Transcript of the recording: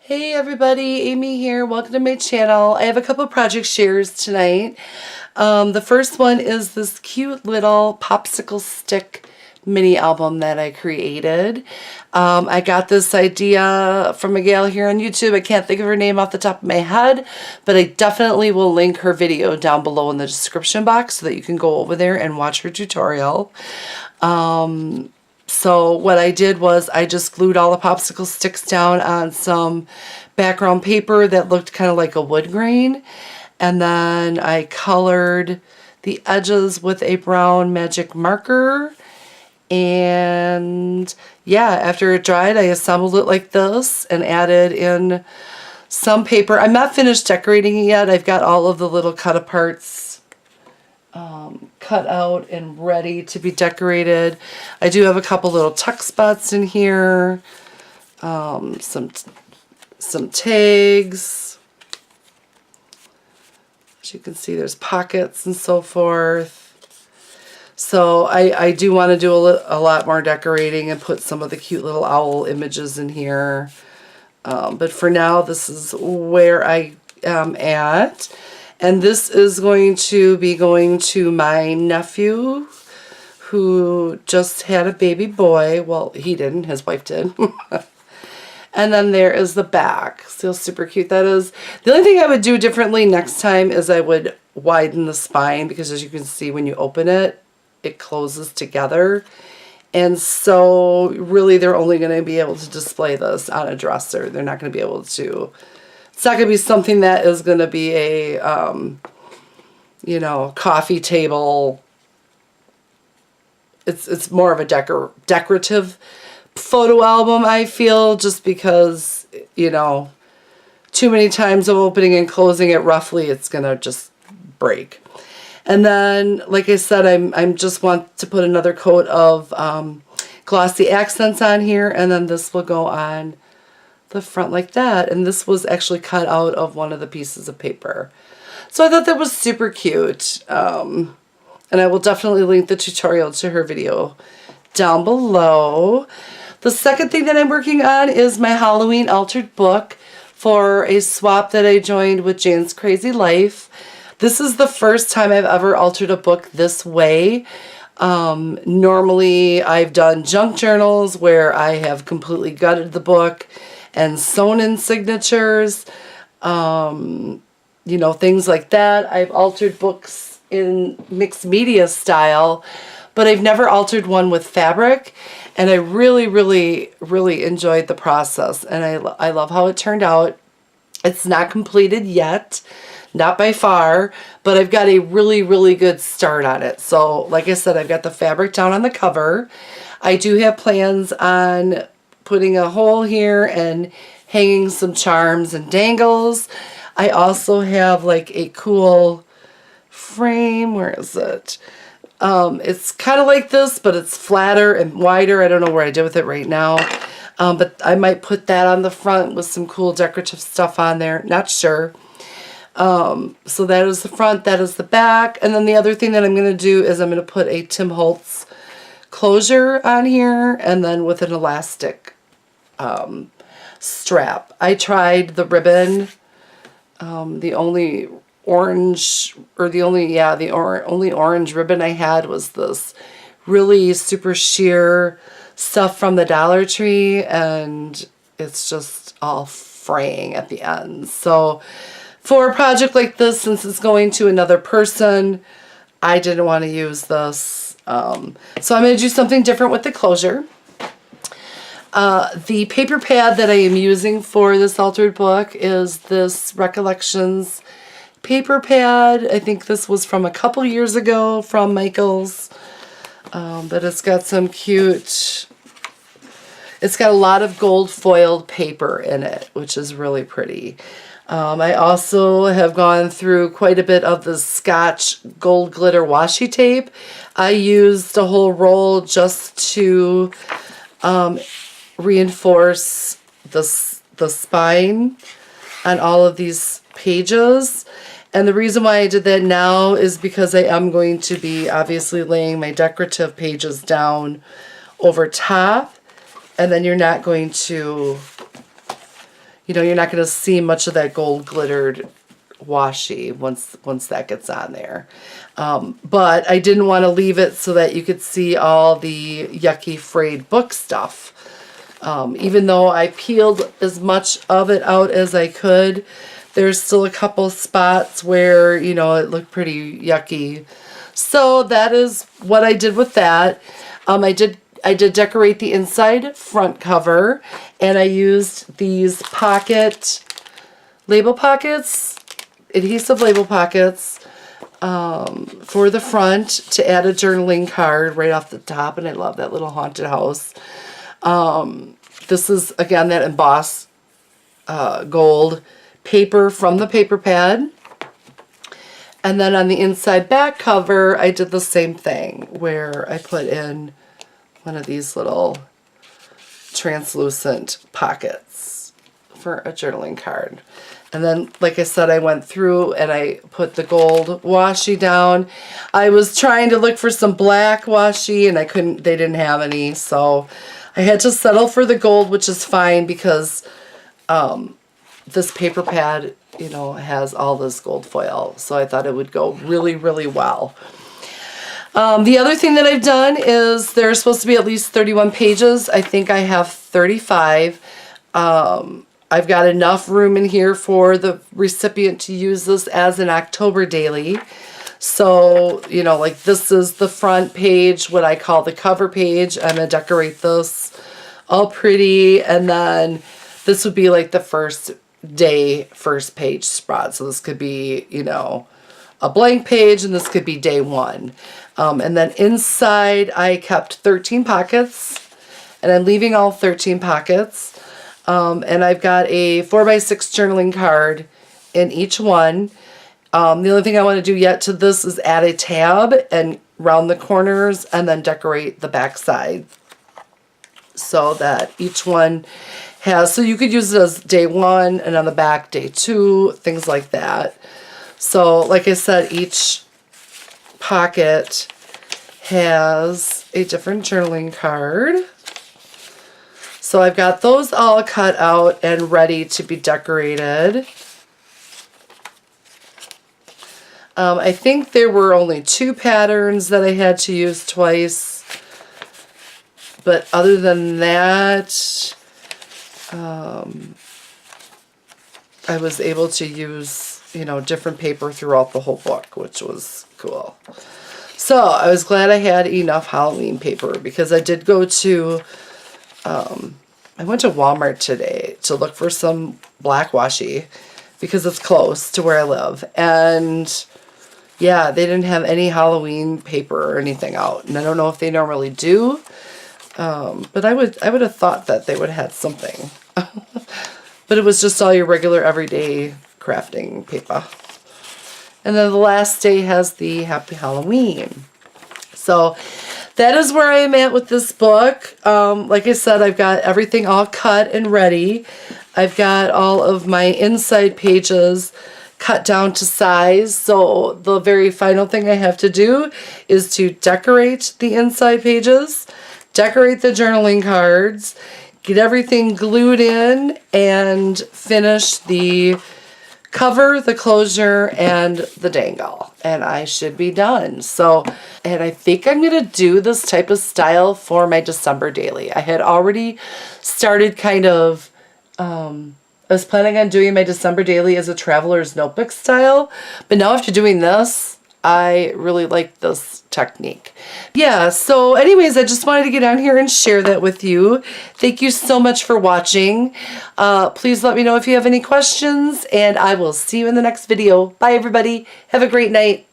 Hey everybody, Amy here. Welcome to my channel. I have a couple project shares tonight. The first one is this cute little popsicle stick mini album that I created. I got this idea from a gal here on YouTube. I can't think of her name off the top of my head, but I definitely will link her video down below in the description box so that you can go over there and watch her tutorial. So what I did was I just glued all the popsicle sticks down on some background paper that looked kind of like a wood grain. And then I colored the edges with a brown magic marker. And yeah, after it dried, I assembled it like this and added in some paper. I'm not finished decorating it yet. I've got all of the little cut aparts cut out and ready to be decorated. I do have a couple little tuck spots in here, some tags. As you can see, there's pockets and so forth. So I do want to do a lot more decorating and put some of the cute little owl images in here. But for now, this is where I am at. And this is going to be going to my nephew who just had a baby boy. Well, he didn't. His wife did. And then there is the back. See how super cute that is? The only thing I would do differently next time is I would widen the spine because as you can see when you open it, it closes together. And so really they're only going to be able to display this on a dresser. They're not going to be able to... It's not going to be something that is going to be a, you know, coffee table. It's more of a decorative photo album, I feel, just because, you know, too many times of opening and closing it roughly, it's going to just break. And then, like I said, I'm just want to put another coat of glossy accents on here, and then this will go on the front like that. And this was actually cut out of one of the pieces of paper. So I thought that was super cute. And I will definitely link the tutorial to her video down below. The second thing that I'm working on is my Halloween altered book for a swap that I joined with Jane's Crazy Life. This is the first time I've ever altered a book this way. Normally I've done junk journals where I have completely gutted the book and sewn in signatures, you know, things like that. I've altered books in mixed media style, but I've never altered one with fabric, and I really, really, really enjoyed the process, and I love how it turned out. It's not completed yet, not by far, but I've got a really, really good start on it. So, like I said, I've got the fabric down on the cover. I do have plans on putting a hole here and hanging some charms and dangles. I also have like a cool frame. Where is it? It's kind of like this, but it's flatter and wider. I don't know where I did with it right now. But I might put that on the front with some cool decorative stuff on there. Not sure. So that is the front, that is the back. And then the other thing that I'm going to do is I'm going to put a Tim Holtz closure on here, and then with an elastic strap. I tried the ribbon. The only orange, or the only, yeah, the only orange ribbon I had was this really super sheer stuff from the Dollar Tree, and it's just all fraying at the ends. So for a project like this, since it's going to another person, I didn't want to use this. So I'm going to do something different with the closure. The paper pad that I am using for this altered book is this Recollections paper pad. I think this was from a couple years ago from Michael's. But it's got some cute... It's got a lot of gold foiled paper in it, which is really pretty. I also have gone through quite a bit of the Scotch gold glitter washi tape. I used a whole roll just to reinforce the spine on all of these pages. And the reason why I did that now is because I am going to be obviously laying my decorative pages down over top. And then you're not going to, you know, you're not going to see much of that gold glittered washi once that gets on there. But I didn't want to leave it so that you could see all the yucky frayed book stuff. Even though I peeled as much of it out as I could, there's still a couple spots where, you know, it looked pretty yucky. So that is what I did with that. I did decorate the inside front cover, and I used these label pockets, adhesive label pockets, for the front to add a journaling card right off the top, and I love that little haunted house. This is, again, that embossed gold paper from the paper pad. And then on the inside back cover, I did the same thing where I put in one of these little translucent pockets for a journaling card. And then, like I said, I went through and I put the gold washi down. I was trying to look for some black washi and they didn't have any, so I had to settle for the gold, which is fine because this paper pad, you know, has all this gold foil, so I thought it would go really, really well. The other thing that I've done is there's supposed to be at least 31 pages. I think I have 35. I've got enough room in here for the recipient to use this as an October daily. So, you know, like this is the front page, what I call the cover page. I'm going to decorate this all pretty, and then this would be like the first page spread. So this could be, you know, a blank page, and this could be day one. And then inside I kept 13 pockets, and I'm leaving all 13 pockets. And I've got a 4x6 journaling card in each one. The only thing I want to do yet to this is add a tab and round the corners and then decorate the back side so that each one has, so you could use it as day one and on the back day two, things like that. So like I said, each pocket has a different journaling card. So I've got those all cut out and ready to be decorated. I think there were only 2 patterns that I had to use twice. But other than that, I was able to use, you know, different paper throughout the whole book, which was cool. So I was glad I had enough Halloween paper because I did go to, I went to Walmart today to look for some black washi because it's close to where I live. And yeah, they didn't have any Halloween paper or anything out. And I don't know if they normally do. But I would have thought that they would have had something. But it was just all your regular everyday crafting paper. And then the last day has the Happy Halloween. So that is where I am at with this book. Like I said, I've got everything all cut and ready. I've got all of my inside pages cut down to size. So the very final thing I have to do is to decorate the inside pages, decorate the journaling cards, get everything glued in, and finish the cover, the closure, and the dangle. And I should be done. So, and I think I'm going to do this type of style for my December daily. I had already started kind of, I was planning on doing my December daily as a traveler's notebook style. But now after doing this, I really like this technique. Yeah, so anyways, I just wanted to get on here and share that with you. Thank you so much for watching. Please let me know if you have any questions, and I will see you in the next video. Bye, everybody. Have a great night.